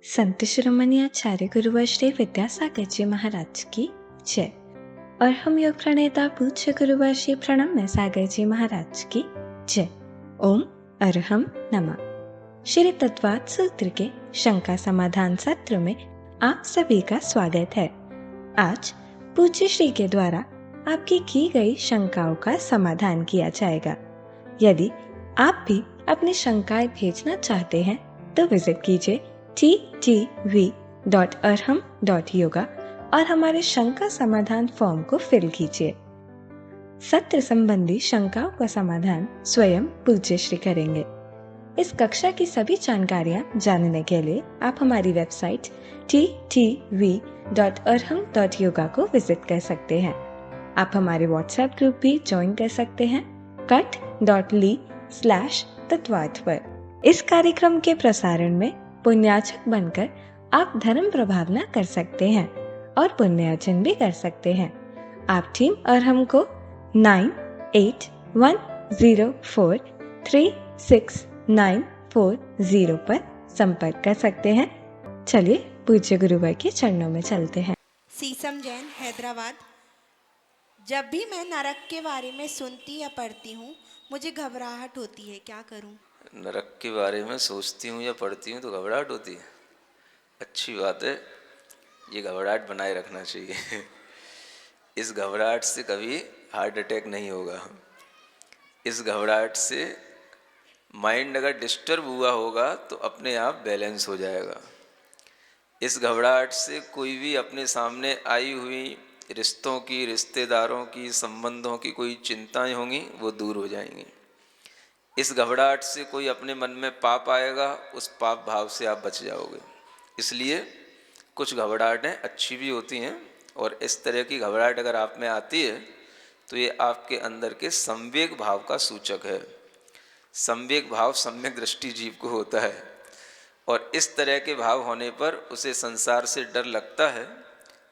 संत शिरोमणि आचार्य गुरुवर श्री विद्यासागर जी महाराज की जय। और हम योग प्रणेता पूज्य गुरुवर श्री प्रणम्य सागर जी महाराज की जय। ओम अरहम नमः। श्री तत्वात् सूत्र के शंका समाधान सत्र में आप सभी का स्वागत है। आज पूज्य श्री के द्वारा आपकी की गई शंकाओं का समाधान किया जाएगा। यदि आप भी अपनी शंकाएं भेजना चाहते हैं तो विजिट कीजिए ttv.arham.yoga और हमारे शंका समाधान फॉर्म को फिल कीजिए। सत्र संबंधी शंकाओं का समाधान स्वयं पूज्य श्री करेंगे। इस कक्षा की सभी जानकारियां जानने के लिए आप हमारी वेबसाइट ttv.arham.yoga को विजिट कर सकते हैं। आप हमारे व्हाट्सएप ग्रुप भी ज्वाइन कर सकते हैं cut.ly/तत्वात् पर। इस कार्यक्रम के प्रसारण में पुण्याचक बनकर आप धर्म प्रभावना कर सकते हैं और पुण्यार्जन भी कर सकते हैं। आप टीम अरहम को 9810436940 पर संपर्क कर सकते हैं। चलिए पूज्य गुरुवर के चरणों में चलते हैं। सीसम जैन, हैदराबाद। जब भी मैं नरक के बारे में सुनती या पढ़ती हूँ मुझे घबराहट होती है, क्या करूँ? नरक के बारे में सोचती हूँ या पढ़ती हूँ तो घबराहट होती है। अच्छी बात है, ये घबराहट बनाए रखना चाहिए। इस घबराहट से कभी हार्ट अटैक नहीं होगा। इस घबराहट से माइंड अगर डिस्टर्ब हुआ होगा तो अपने आप बैलेंस हो जाएगा। इस घबराहट से कोई भी अपने सामने आई हुई रिश्तों की, रिश्तेदारों की, संबंधों की कोई चिंताएं होंगी वो दूर हो जाएंगी। इस घबराहट से कोई अपने मन में पाप आएगा, उस पाप भाव से आप बच जाओगे। इसलिए कुछ घबराहटें अच्छी भी होती हैं और इस तरह की घबराहट अगर आप में आती है तो ये आपके अंदर के संवेग भाव का सूचक है। संवेग भाव सम्यक दृष्टि जीव को होता है और इस तरह के भाव होने पर उसे संसार से डर लगता है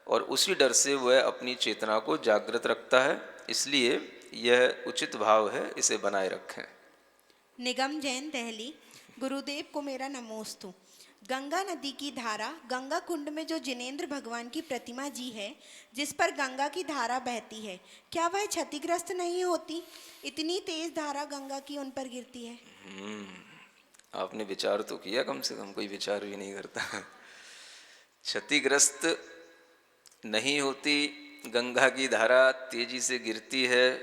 और उसी डर से वह अपनी चेतना को जागृत रखता है। इसलिए यह उचित भाव है, इसे बनाए रखें। निगम जैन, दिल्ली। गुरुदेव को मेरा नमोस्तु। गंगा नदी की धारा, गंगा कुंड में जो जिनेंद्र भगवान की प्रतिमा जी है जिस पर गंगा की धारा बहती है, क्या वह क्षतिग्रस्त नहीं होती? इतनी तेज धारा गंगा की उन पर गिरती है। आपने विचार तो किया, कम से कम कोई विचार भी नहीं करता। क्षतिग्रस्त नहीं होती, गंगा की धारा तेजी से गिरती है।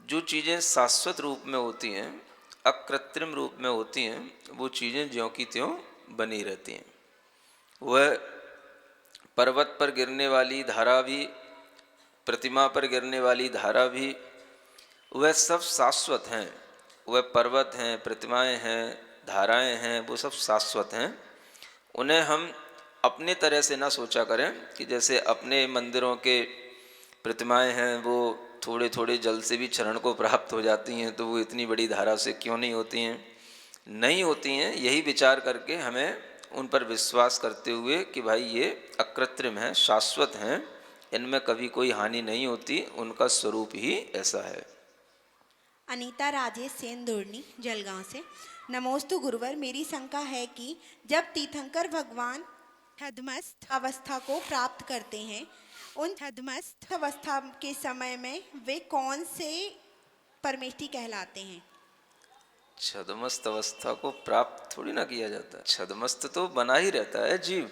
जो चीज़ें शाश्वत रूप में होती हैं, अकृत्रिम रूप में होती हैं, वो चीज़ें ज्यों की त्यों बनी रहती हैं। वह पर्वत पर गिरने वाली धारा भी, प्रतिमा पर गिरने वाली धारा भी, वह सब शाश्वत हैं। वह पर्वत हैं, प्रतिमाएं हैं, धाराएं हैं, वो सब शाश्वत हैं। उन्हें हम अपने तरह से ना सोचा करें कि जैसे अपने मंदिरों के प्रतिमाएं हैं वो थोड़े थोड़े जल से भी चरण को प्राप्त हो जाती हैं, तो वो इतनी बड़ी धारा से क्यों नहीं होती हैं? नहीं होती हैं। यही विचार करके हमें उन पर विश्वास करते हुए कि भाई ये अकृत्रिम हैं, शाश्वत हैं, इनमें कभी कोई हानि नहीं होती, उनका स्वरूप ही ऐसा है। अनीता राजेश सेन दुर्नी, जलगांव से। नमोस्तु गुरुवर, मेरी शंका है कि जब तीर्थंकर भगवान छद्मस्त अवस्था को प्राप्त करते हैं, उन छद्मस्त अवस्था के समय में वे कौन से परमेष्ठी कहलाते हैं? छद्मस्त अवस्था को प्राप्त थोड़ी ना किया जाता है। छद्मस्त तो बना ही रहता है जीव।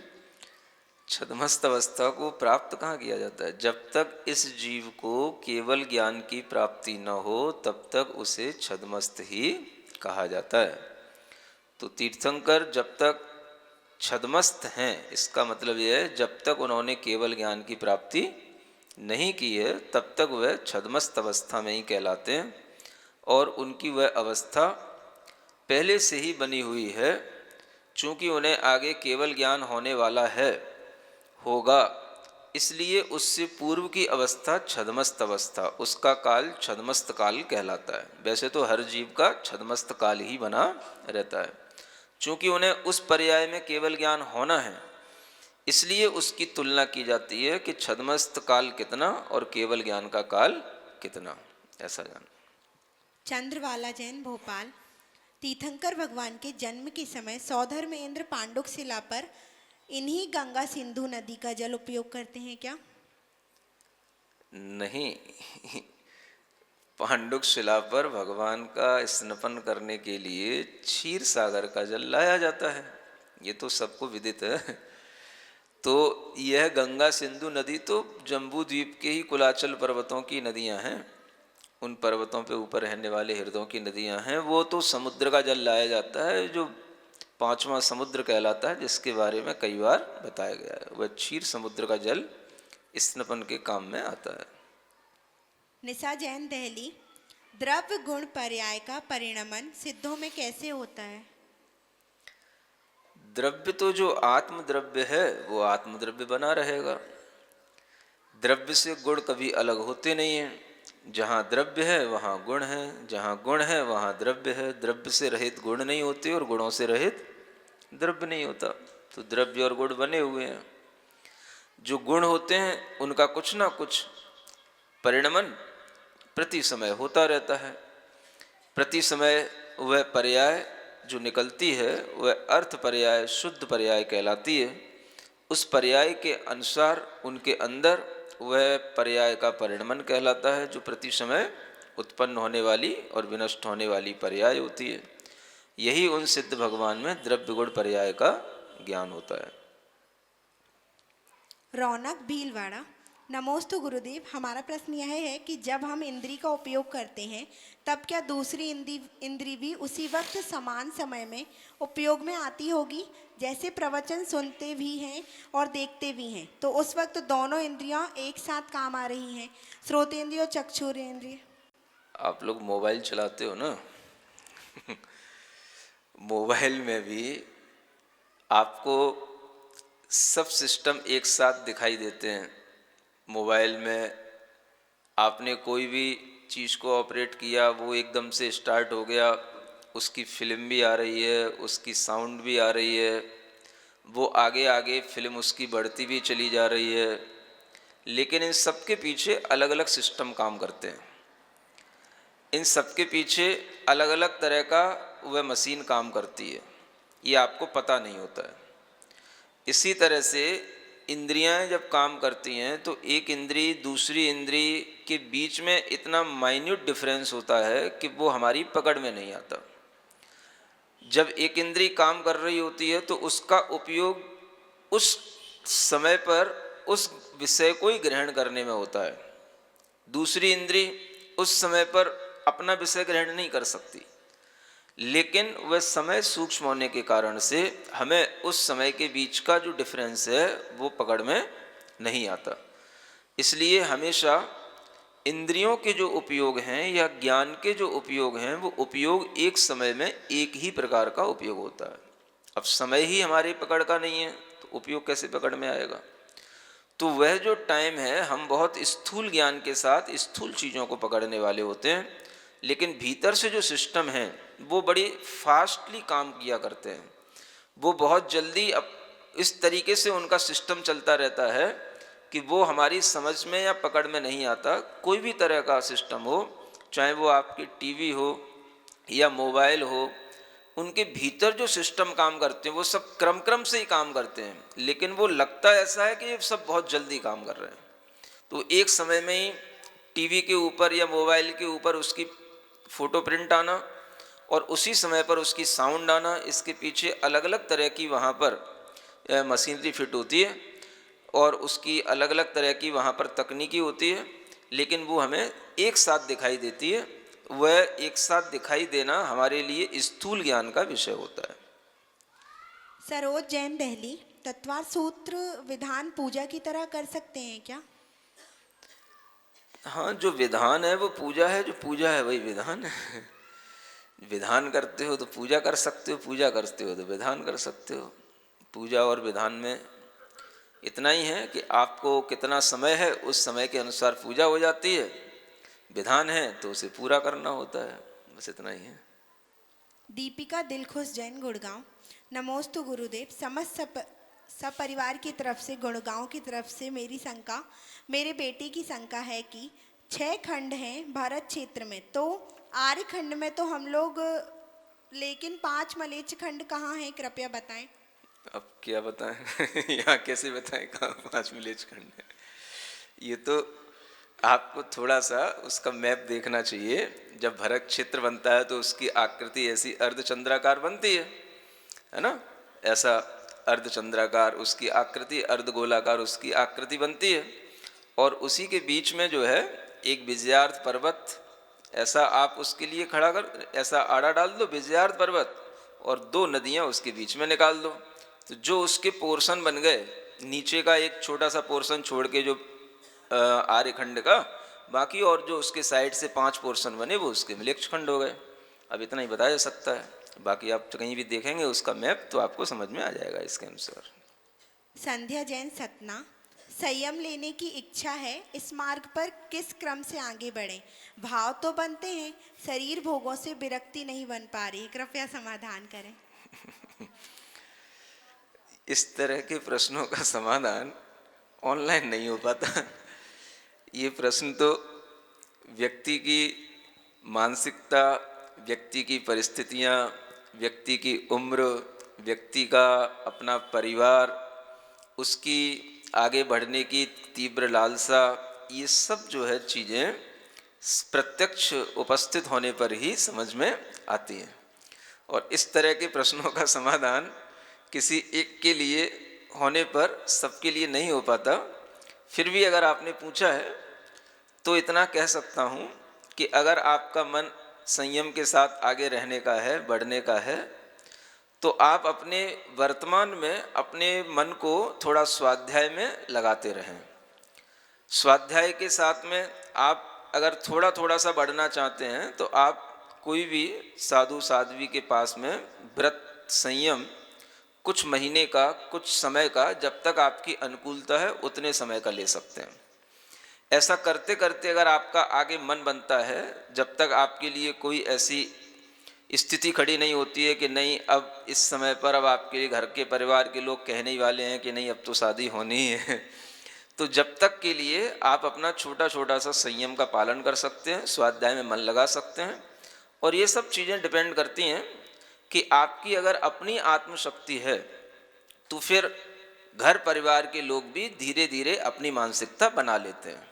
छद्मस्त अवस्था को प्राप्त कहाँ किया जाता है? जब तक इस जीव को केवल ज्ञान की प्राप्ति न हो तब तक उसे छद्मस्त ही कहा जाता है। तो तीर्थंकर जब तक छद्मस्त हैं, इसका मतलब यह है जब तक उन्होंने केवल ज्ञान की प्राप्ति नहीं की है तब तक वह छद्मस्त अवस्था में ही कहलाते हैं और उनकी वह अवस्था पहले से ही बनी हुई है। चूँकि उन्हें आगे केवल ज्ञान होने वाला है, होगा, इसलिए उससे पूर्व की अवस्था छद्मस्त अवस्था, उसका काल छद्मस्त काल कहलाता है। वैसे तो हर जीव का छद्मस्त काल ही बना रहता है। चूँकि उन्हें उस पर्याय में केवल ज्ञान होना है, इसलिए उसकी तुलना की जाती है कि छद्मस्त काल कितना और केवल ज्ञान का काल कितना, ऐसा जान। चंद्रवाला जैन, भोपाल। तीर्थंकर भगवान के जन्म के समय सौधर में इंद्र पांडुक शिला पर इन्हीं गंगा सिंधु नदी का जल उपयोग करते हैं क्या? नहीं, पांडुक शिला पर भगवान का स्नान करने के लिए क्षीर सागर का जल लाया जाता है, ये तो सबको विदित है। तो यह गंगा सिंधु नदी तो जम्बू द्वीप के ही कुलाचल पर्वतों की नदियां हैं, उन पर्वतों पे ऊपर रहने वाले हृदयों की नदियां हैं। वो तो समुद्र का जल लाया जाता है जो पांचवा समुद्र कहलाता है, जिसके बारे में कई बार बताया गया है। वह क्षीर समुद्र का जल स्नान के काम में आता है। निशा जैन दहली, द्रव्य गुण पर्याय का परिणमन सिद्धों में कैसे होता है? द्रव्य तो जो आत्म द्रव्य है वो आत्म द्रव्य बना रहेगा। द्रव्य से गुण कभी अलग होते नहीं हैं। जहाँ द्रव्य है वहाँ गुण है, जहाँ गुण है वहाँ द्रव्य है। द्रव्य से रहित गुण नहीं होते और गुणों से रहित द्रव्य नहीं होता। तो द्रव्य और गुण बने हुए हैं। जो गुण होते हैं उनका कुछ ना कुछ परिणमन प्रति समय होता रहता है। प्रति समय वह पर्याय जो निकलती है वह अर्थ पर्याय, शुद्ध पर्याय कहलाती है। उस पर्याय के अनुसार उनके अंदर वह पर्याय का परिणमन कहलाता है, जो प्रति समय उत्पन्न होने वाली और विनष्ट होने वाली पर्याय होती है। यही उन सिद्ध भगवान में द्रव्य गुण पर्याय का ज्ञान होता है। रौनक भीलवाड़ा, नमोस्तु गुरुदेव। हमारा प्रश्न यह है कि जब हम इंद्री का उपयोग करते हैं तब क्या दूसरी इंद्री भी उसी वक्त समान समय में उपयोग में आती होगी? जैसे प्रवचन सुनते भी हैं और देखते भी हैं, तो उस वक्त दोनों इंद्रियां एक साथ काम आ रही हैं, श्रोतेंद्रिय और चक्षुरेंद्रिय। आप लोग मोबाइल चलाते हो ना, मोबाइल में भी आपको सब सिस्टम एक साथ दिखाई देते हैं। मोबाइल में आपने कोई भी चीज़ को ऑपरेट किया, वो एकदम से स्टार्ट हो गया, उसकी फिल्म भी आ रही है, उसकी साउंड भी आ रही है, वो आगे आगे फिल्म उसकी बढ़ती भी चली जा रही है। लेकिन इन सब के पीछे अलग अलग सिस्टम काम करते हैं। इन सब के पीछे अलग अलग तरह का वह मशीन काम करती है, ये आपको पता नहीं होता है। इसी तरह से इंद्रियां जब काम करती हैं तो एक इंद्री दूसरी इंद्री के बीच में इतना माइन्यूट डिफरेंस होता है कि वो हमारी पकड़ में नहीं आता। जब एक इंद्री काम कर रही होती है तो उसका उपयोग उस समय पर उस विषय को ही ग्रहण करने में होता है। दूसरी इंद्री उस समय पर अपना विषय ग्रहण नहीं कर सकती, लेकिन वह समय सूक्ष्म होने के कारण से हमें उस समय के बीच का जो डिफरेंस है वो पकड़ में नहीं आता। इसलिए हमेशा इंद्रियों के जो उपयोग हैं या ज्ञान के जो उपयोग हैं वो उपयोग एक समय में एक ही प्रकार का उपयोग होता है। अब समय ही हमारी पकड़ का नहीं है तो उपयोग कैसे पकड़ में आएगा? तो वह जो टाइम है हम बहुत स्थूल ज्ञान के साथ स्थूल चीज़ों को पकड़ने वाले होते हैं, लेकिन भीतर से जो सिस्टम है वो बड़ी फास्टली काम किया करते हैं। वो बहुत जल्दी अब इस तरीके से उनका सिस्टम चलता रहता है कि वो हमारी समझ में या पकड़ में नहीं आता। कोई भी तरह का सिस्टम हो, चाहे वो आपकी टीवी हो या मोबाइल हो, उनके भीतर जो सिस्टम काम करते हैं वो सब क्रम क्रम से ही काम करते हैं, लेकिन वो लगता ऐसा है कि ये सब बहुत जल्दी काम कर रहे हैं। तो एक समय में ही टीवी के ऊपर या मोबाइल के ऊपर उसकी फ़ोटो प्रिंट आना और उसी समय पर उसकी साउंड आना, इसके पीछे अलग अलग तरह की वहाँ पर मशीनरी फिट होती है और उसकी अलग अलग तरह की वहाँ पर तकनीकी होती है, लेकिन वो हमें एक साथ दिखाई देती है। वह एक साथ दिखाई देना हमारे लिए स्थूल ज्ञान का विषय होता है। सरोज जैन दहली, तत्वार सूत्र विधान पूजा की तरह कर सकते हैं क्या? हाँ, जो विधान है वो पूजा है, जो पूजा है वही विधान है। विधान करते हो तो पूजा कर सकते हो, पूजा करते हो तो विधान कर सकते हो। पूजा और विधान में इतना ही है कि आपको कितना समय है उस समय के अनुसार पूजा हो जाती है, विधान है तो उसे पूरा करना होता है, बस इतना ही है। दीपिका दिलखुश जैन, गुड़गांव, नमोस्तु गुरुदेव। समस्त सपरिवार की तरफ से, गुड़गांव की तरफ से मेरे बेटे की शंका है कि 6 खंड हैं भारत क्षेत्र में, तो आर्य खंड में तो हम लोग लेकिन 5 मलेच्छ खंड कहाँ हैं, कृपया बताएं। अब क्या बताएं यहाँ कैसे बताएं कहाँ 5 विलेज खंड है। ये तो आपको थोड़ा सा उसका मैप देखना चाहिए। जब भरत क्षेत्र बनता है तो उसकी आकृति ऐसी अर्धचंद्राकार बनती है ना, ऐसा अर्धचंद्राकार उसकी आकृति, अर्धगोलाकार उसकी आकृति बनती है। और उसी के बीच में जो है एक विजयार्थ पर्वत, ऐसा आप उसके लिए खड़ा कर, ऐसा आड़ा डाल दो विजयार्थ पर्वत, और 2 नदियां उसके बीच में निकाल दो। तो जो उसके पोर्शन बन गए, नीचे का एक छोटा सा पोर्शन छोड़ के जो आर्यखंड का, बाकी और जो उसके साइड से 5 पोर्शन बने वो उसके मलेच्छ खंड हो गए। अब इतना ही बताया जा सकता है, बाकी आप कहीं भी देखेंगे उसका मैप तो आपको समझ में आ जाएगा इसके अनुसार। संध्या जैन सतना, संयम लेने की इच्छा है, इस मार्ग पर किस क्रम से आगे बढ़ें। भाव तो बनते हैं, शरीर भोगों से विरक्ति नहीं बन पा रही, कृपया समाधान करें। इस तरह के प्रश्नों का समाधान ऑनलाइन नहीं हो पाता। ये प्रश्न तो व्यक्ति की मानसिकता, व्यक्ति की परिस्थितियाँ, व्यक्ति की उम्र, व्यक्ति का अपना परिवार, उसकी आगे बढ़ने की तीव्र लालसा, ये सब जो है चीज़ें प्रत्यक्ष उपस्थित होने पर ही समझ में आती हैं। और इस तरह के प्रश्नों का समाधान किसी एक के लिए होने पर सबके लिए नहीं हो पाता। फिर भी अगर आपने पूछा है तो इतना कह सकता हूँ कि अगर आपका मन संयम के साथ आगे रहने का है, बढ़ने का है, तो आप अपने वर्तमान में अपने मन को थोड़ा स्वाध्याय में लगाते रहें। स्वाध्याय के साथ में आप अगर थोड़ा थोड़ा सा बढ़ना चाहते हैं तो आप कोई भी साधु साध्वी के पास में व्रत संयम कुछ महीने का, कुछ समय का, जब तक आपकी अनुकूलता है उतने समय का ले सकते हैं। ऐसा करते करते अगर आपका आगे मन बनता है, जब तक आपके लिए कोई ऐसी स्थिति खड़ी नहीं होती है कि नहीं अब इस समय पर अब आपके घर के परिवार के लोग कहने ही वाले हैं कि नहीं अब तो शादी होनी ही है, तो जब तक के लिए आप अपना छोटा छोटा सा संयम का पालन कर सकते हैं, स्वाध्याय में मन लगा सकते हैं। और ये सब चीज़ें डिपेंड करती हैं कि आपकी अगर अपनी आत्मशक्ति है तो फिर घर परिवार के लोग भी धीरे धीरे अपनी मानसिकता बना लेते हैं।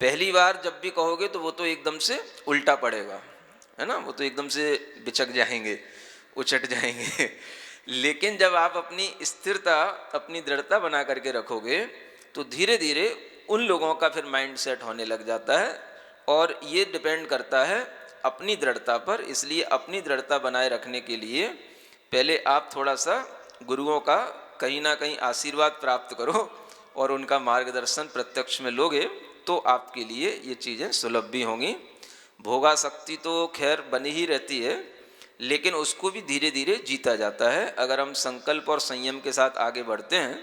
पहली बार जब भी कहोगे तो वो तो एकदम से उल्टा पड़ेगा, है ना, वो तो एकदम से बिचक जाएंगे, उचट जाएंगे। लेकिन जब आप अपनी स्थिरता, अपनी दृढ़ता बना करके रखोगे तो धीरे धीरे उन लोगों का फिर माइंड सेट होने लग जाता है। और ये डिपेंड करता है अपनी दृढ़ता पर। इसलिए अपनी दृढ़ता बनाए रखने के लिए पहले आप थोड़ा सा गुरुओं का कहीं ना कहीं आशीर्वाद प्राप्त करो और उनका मार्गदर्शन प्रत्यक्ष में लोगे तो आपके लिए ये चीज़ें सुलभ भी होंगी। भोगासक्ति तो खैर बनी ही रहती है, लेकिन उसको भी धीरे धीरे जीता जाता है। अगर हम संकल्प और संयम के साथ आगे बढ़ते हैं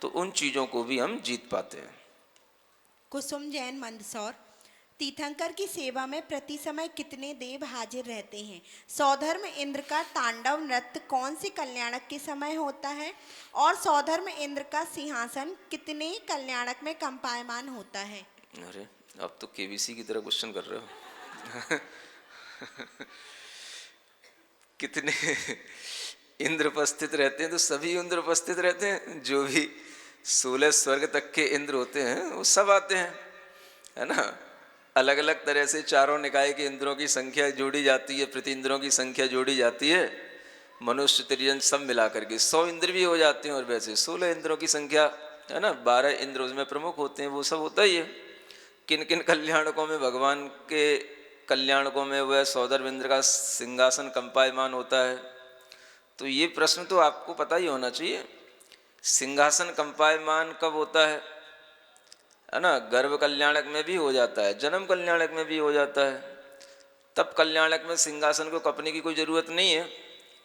तो उन चीज़ों को भी हम जीत पाते हैं। कुसुम जैन मंदसौर, तीर्थंकर की सेवा में प्रति समय कितने देव हाजिर रहते हैं। सौधर्म इंद्र का तांडव नृत्य कौन से कल्याणक के समय होता है और सौधर्म इंद्र का सिंहासन कितने कल्याणक में कंपायमान होता है। अरे अब तो केबीसी की तरह क्वेश्चन कर रहे हो। कितने इंद्र उपस्थित रहते हैं, तो सभी इंद्र उपस्थित रहते हैं। जो भी 16 स्वर्ग तक के इंद्र होते हैं वो सब आते हैं, है ना। अलग अलग तरह से चारों निकाय के इंद्रों की संख्या जोड़ी जाती है, प्रति इंद्रों की संख्या जोड़ी जाती है। मनुष्य त्रिजन सब मिला करके 100 इंद्र भी हो जाते हैं। और वैसे 16 इंद्रों की संख्या, है ना, 12 इंद्र उसमें प्रमुख होते हैं, वो सब होता ही है। किन किन कल्याणकों में, भगवान के कल्याणकों में वह सौधर्म इंद्र का सिंहासन कंपायमान होता है। तो ये प्रश्न तो आपको पता ही होना चाहिए। सिंहासन कंपायमान कब होता है ना, गर्भ कल्याणक में भी हो जाता है, जन्म कल्याणक में भी हो जाता है। तब कल्याणक में सिंहासन को कपने की कोई ज़रूरत नहीं है।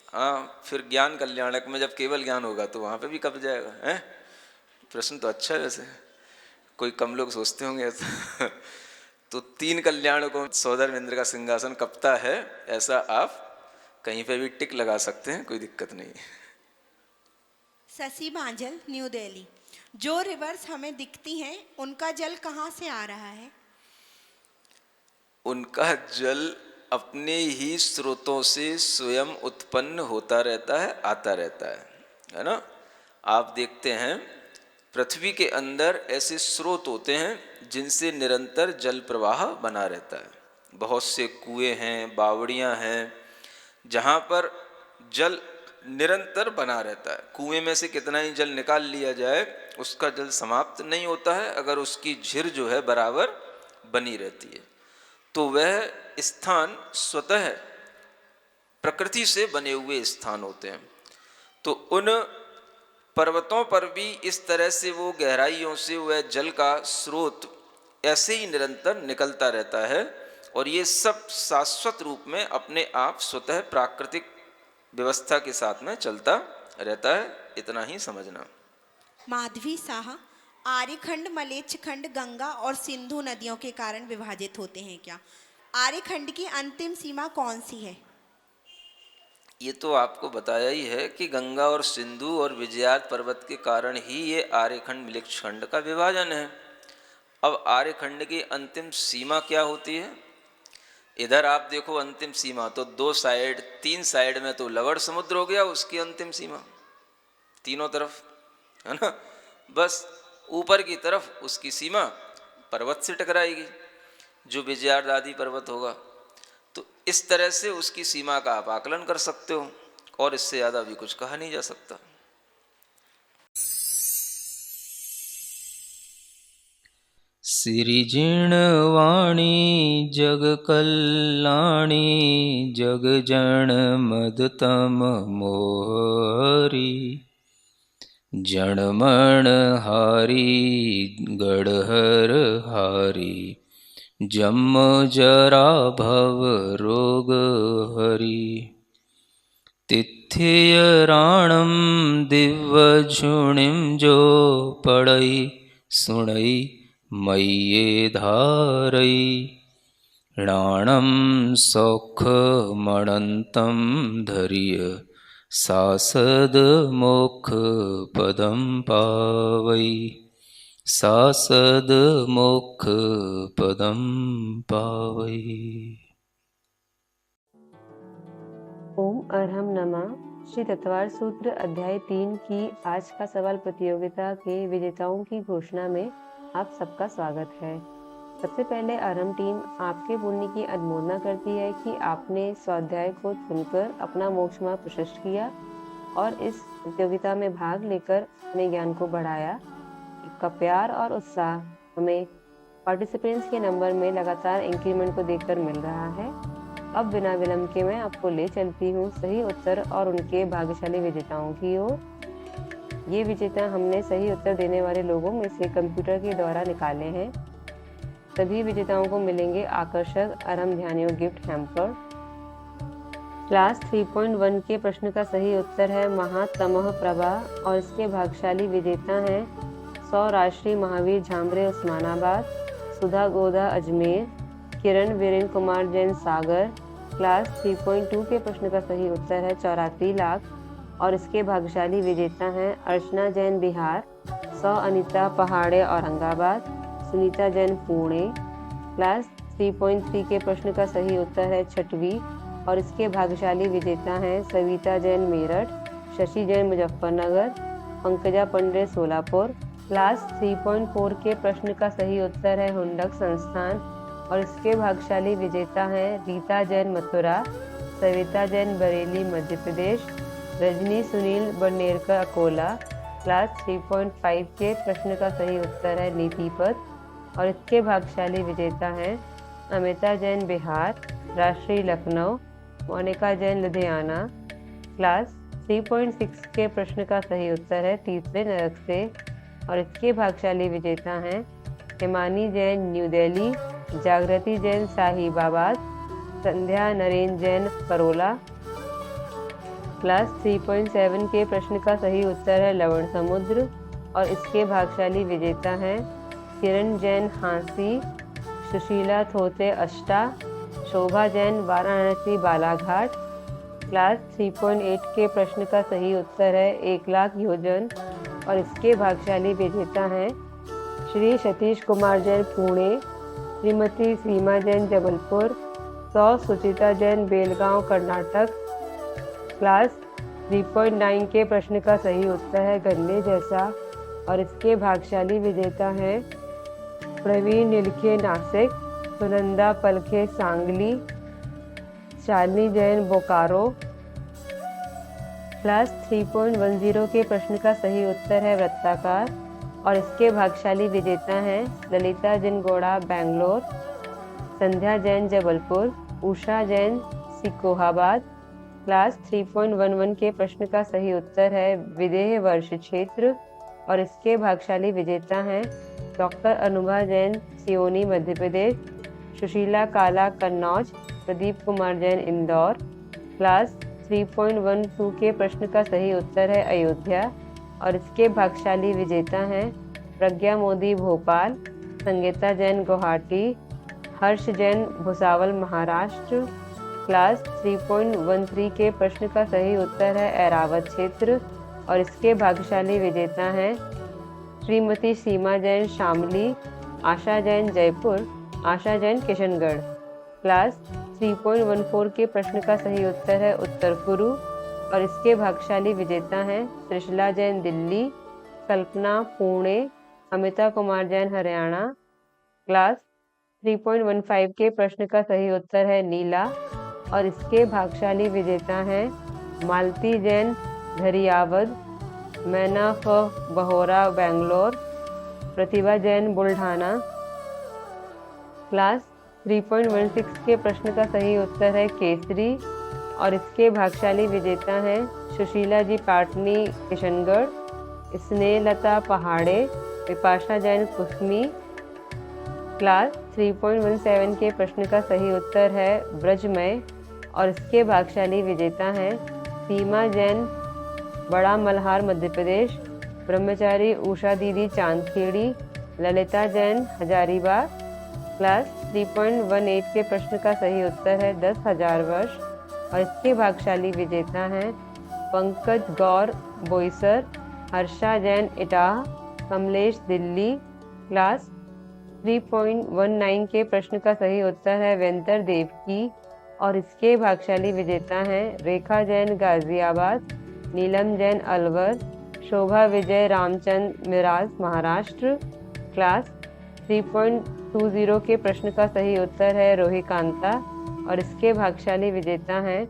हाँ, फिर ज्ञान कल्याणक में जब केवल ज्ञान होगा तो वहाँ पे भी कप जाएगा। है प्रश्न तो अच्छा है वैसे, कोई कम लोग सोचते होंगे ऐसा। तो 3 कल्याणकों सौधर्म इंद्र का सिंहासन कपता है, ऐसा आप कहीं पे भी टिक लगा सकते हैं, कोई दिक्कत नहीं। शशि बांझल, न्यू दिल्ली, जो रिवर्स हमें दिखती हैं उनका जल कहाँ से आ रहा है। उनका जल अपने ही स्रोतों से स्वयं उत्पन्न होता रहता है, आता रहता है ना। आप देखते हैं पृथ्वी के अंदर ऐसे स्रोत होते हैं जिनसे निरंतर जल प्रवाह बना रहता है। बहुत से कुएं हैं, बावड़ियां हैं, जहाँ पर जल निरंतर बना रहता है। कुएं में से कितना ही जल निकाल लिया जाए उसका जल समाप्त नहीं होता है अगर उसकी झिर जो है बराबर बनी रहती है। तो वह स्थान स्वतः प्रकृति से बने हुए स्थान होते हैं। तो उन पर्वतों पर भी इस तरह से वो गहराइयों से वह जल का स्रोत ऐसे ही निरंतर निकलता रहता है और ये सब शाश्वत रूप में अपने आप स्वतः प्राकृतिक व्यवस्था के साथ में चलता रहता है। इतना ही समझना। माधवी शाह, आर्यखंड, मलेच्छखंड, गंगा और सिंधु नदियों के कारण विभाजित होते हैं क्या? आर्यखंड की अंतिम सीमा कौन सी है? ये तो आपको बताया ही है कि गंगा और सिंधु और विजयात पर्वत के कारण ही ये आर्यखंड मलेच्छखंड का विभाजन है। अब आर्यखंड की अंतिम सीमा क्या होती है? इधर आप देखो अंतिम सीमा तो 2 साइड 3 साइड में तो लवण समुद्र हो गया, उसकी अंतिम सीमा तीनों तरफ है ना। बस ऊपर की तरफ उसकी सीमा पर्वत से टकराएगी जो विजयार्ध आदि पर्वत होगा। तो इस तरह से उसकी सीमा का आप आकलन कर सकते हो और इससे ज़्यादा भी कुछ कहा नहीं जा सकता। सिरिजिणवाणी जग कल्याणी जग जन मदतम मोहरी जनमण हारी गढ़हर हारी जम जरा भव रोग हरि तिथ्य राणम दिव्य झुणिम जो पड़ई सुणई मय्ये धारई राणम सौख मणंतम धैर्य सासद मोक्ष पदम पावई सासद मोक्ष पदम पावई। ओम अरहम नमः। श्री तत्वार सूत्र अध्याय 3 की आज का सवाल प्रतियोगिता के विजेताओं की घोषणा में आप सबका स्वागत है। सबसे पहले अरहम टीम आपके पुण्य की अनुमोदना करती है कि आपने स्वाध्याय को चुनकर अपना मोक्ष मार्ग प्रशस्त किया और इस प्रतियोगिता में भाग लेकर अपने ज्ञान को बढ़ाया। आपका प्यार और उत्साह हमें पार्टिसिपेंट्स के नंबर में लगातार इंक्रीमेंट को देखकर मिल रहा है। अब बिना विलंब के मैं आपको ले चलती हूँ सही उत्तर और उनके भाग्यशाली विजेताओं की ओर। ये विजेता हमने सही उत्तर देने वाले लोगों में से कंप्यूटर के द्वारा निकाले हैं। सभी विजेताओं को मिलेंगे आकर्षक अरहम ध्यान योग गिफ्ट हैम्पर। क्लास 3.1 के प्रश्न का सही उत्तर है महातमः प्रभा और इसके भाग्यशाली विजेता हैं सौराष्ट्रीय महावीर झांबरे उस्मानाबाद, सुधा गोदा अजमेर, किरण वीरेंद्र कुमार जैन सागर। क्लास 3.2 के प्रश्न का सही उत्तर है 84 लाख और इसके भाग्यशाली विजेता हैं अर्चना जैन बिहार, अनिता पहाड़े औरंगाबाद, सुनीता जैन पुणे। क्लास 3.3 के प्रश्न का सही उत्तर है 6वीं और इसके भाग्यशाली विजेता हैं सविता जैन मेरठ, शशि जैन मुजफ्फरनगर, पंकजा पंडे सोलापुर। क्लास 3.4 के प्रश्न का सही उत्तर है हुंडक संस्थान और इसके भाग्यशाली विजेता हैं रीता जैन मथुरा, सविता जैन बरेली मध्य प्रदेश, रजनी सुनील बनेरकर अकोला। क्लास 3.5 के प्रश्न का सही उत्तर है नीतिपत और इसके भाग्यशाली विजेता हैं अमिता जैन बिहार, राष्ट्रीय लखनऊ, मोनिका जैन लुधियाना। क्लास 3.6 के प्रश्न का सही उत्तर है तीसरे नरक से और इसके भाग्यशाली विजेता हैं हिमानी जैन न्यू दिल्ली, जागृति जैन साहिबाबाद, संध्या नरेंद्र जैन करोला। क्लास 3.7 के प्रश्न का सही उत्तर है लवण समुद्र और इसके भाग्यशाली विजेता हैं किरण जैन हांसी, सुशीला थोते अष्टा, शोभा जैन वाराणसी बालाघाट। क्लास 3.8 के प्रश्न का सही उत्तर है 1 लाख योजन और इसके भाग्यशाली विजेता हैं श्री सतीश कुमार जैन पुणे, श्रीमती सीमा जैन जबलपुर, 100 सुचिता जैन, बेलगांव, कर्नाटक। क्लास 3.9 के प्रश्न का सही उत्तर है गन्ने जैसा और इसके भाग्यशाली विजेता हैं प्रवीण नीलखे, नासिक, सुनंदा पलखे, सांगली, शालिनी जैन, बोकारो। क्लास 3.10 के प्रश्न का सही उत्तर है वृत्ताकार और इसके भाग्यशाली विजेता हैं ललिता जिनगोड़ा, बेंगलोर, संध्या जैन, जबलपुर, उषा जैन, सिकोहाबाद। क्लास 3.11 के प्रश्न का सही उत्तर है विदेह वर्ष क्षेत्र और इसके भाग्यशाली विजेता हैं डॉक्टर अनुभा जैन, सियोनी, मध्य प्रदेश, सुशीला काला, कन्नौज, प्रदीप कुमार जैन, इंदौर। क्लास 3.12 के प्रश्न का सही उत्तर है अयोध्या और इसके भाग्यशाली विजेता हैं प्रज्ञा मोदी, भोपाल, संगीता जैन, गुवाहाटी, हर्ष जैन, भुसावल, महाराष्ट्र। क्लास 3.13 के प्रश्न का सही उत्तर है ऐरावत क्षेत्र और इसके भाग्यशाली विजेता हैं श्रीमती सीमा जैन, शामली, आशा जैन, जयपुर, आशा जैन, किशनगढ़। क्लास 3.14 के प्रश्न का सही उत्तर है उत्तर कुरु और इसके भाग्यशाली विजेता हैं त्रिशला जैन, दिल्ली, कल्पना, पुणे, अमिता कुमार जैन, हरियाणा। क्लास 3.15 के प्रश्न का सही उत्तर है नीला और इसके भाग्यशाली विजेता हैं मालती जैन, धरियावद, मैना फ बहोरा, बेंगलोर, प्रतिभा जैन, बुल्ढाना। क्लास 3.16 के प्रश्न का सही उत्तर है केसरी और इसके भाग्यशाली विजेता हैं सुशीला जी, पाटनी, किशनगढ़, स्नेहलता, पहाड़े, विपाशा जैन, कुसमी। क्लास 3.17 के प्रश्न का सही उत्तर है ब्रजमय और इसके भाग्यशाली विजेता हैं सीमा जैन, बड़ा मल्हार, मध्य प्रदेश, ब्रह्मचारी उषा दीदी, चांदखेड़ी, ललिता जैन, हजारीबाग। क्लास 3.18 के प्रश्न का सही उत्तर है 10,000 वर्ष और इसके भाग्यशाली विजेता हैं पंकज गौर, बोईसर, हर्षा जैन, इटाह, कमलेश, दिल्ली। क्लास 3.19 के प्रश्न का सही उत्तर है वेंतर देव की और इसके भाग्यशाली विजेता हैं रेखा जैन, गाजियाबाद, नीलम जैन, अलवर, शोभा विजय, रामचंद, मिराज, महाराष्ट्र। क्लास 3.20 के प्रश्न का सही उत्तर है रोहिकांता और इसके भाग्यशाली विजेता हैं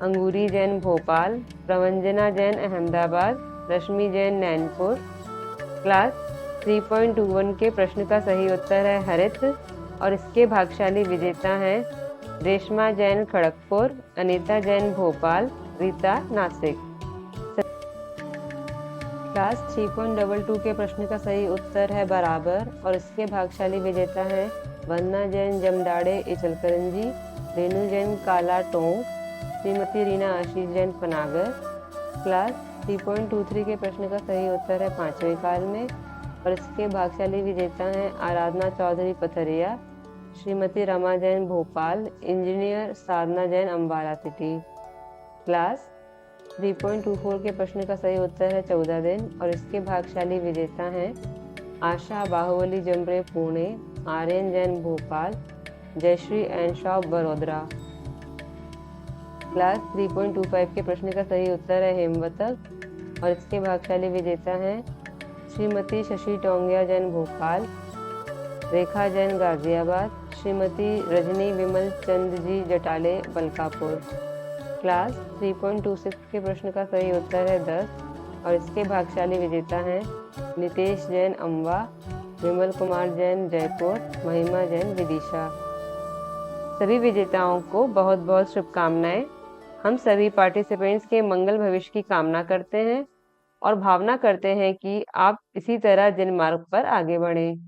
अंगूरी जैन, भोपाल, प्रवंजना जैन, अहमदाबाद, रश्मि जैन, नैनपुर। क्लास 3.21 के प्रश्न का सही उत्तर है हरित और इसके भाग्यशाली विजेता हैं रेशमा जैन, खड़गपुर, अनीता जैन, भोपाल, रीता, नासिक। क्लास 3.22 के प्रश्न का सही उत्तर है बराबर और इसके भाग्यशाली विजेता हैं वंदना जैन, जमदाड़े, इचलकरंजी, रेणु जैन, काला टोंक, श्रीमती रीना आशीष जैन, पनागर। क्लास 3.23 के प्रश्न का सही उत्तर है पांचवें काल में और इसके भाग्यशाली विजेता हैं आराधना चौधरी, पथरिया, श्रीमती रमा जैन, भोपाल, इंजीनियर साधना जैन, अम्बाला सिटी। क्लास 3.24 के प्रश्न का सही उत्तर है 14 दिन और इसके भाग्यशाली विजेता हैं आशा बाहुबली, जमरे, Pune, Aryan Jain, Bhopal, Jayashree and shop, Vadodara. Class 3.25 के प्रश्न का सही उत्तर है हेमवतक और इसके भाग्यशाली विजेता हैं श्रीमती शशि टोंगिया जैन, भोपाल, रेखा जैन, गाजियाबाद, श्रीमती रजनी विमल चंद जी, जटाले, बलकापुर। क्लास 3.26 के प्रश्न का सही उत्तर है 10 और इसके भाग्यशाली विजेता हैं नितेश जैन, अम्बा, विमल कुमार जैन, जयपुर, महिमा जैन, विदिशा। सभी विजेताओं को बहुत बहुत शुभकामनाएं। हम सभी पार्टिसिपेंट्स के मंगल भविष्य की कामना करते हैं और भावना करते हैं कि आप इसी तरह जिन मार्ग पर आगे बढ़ें।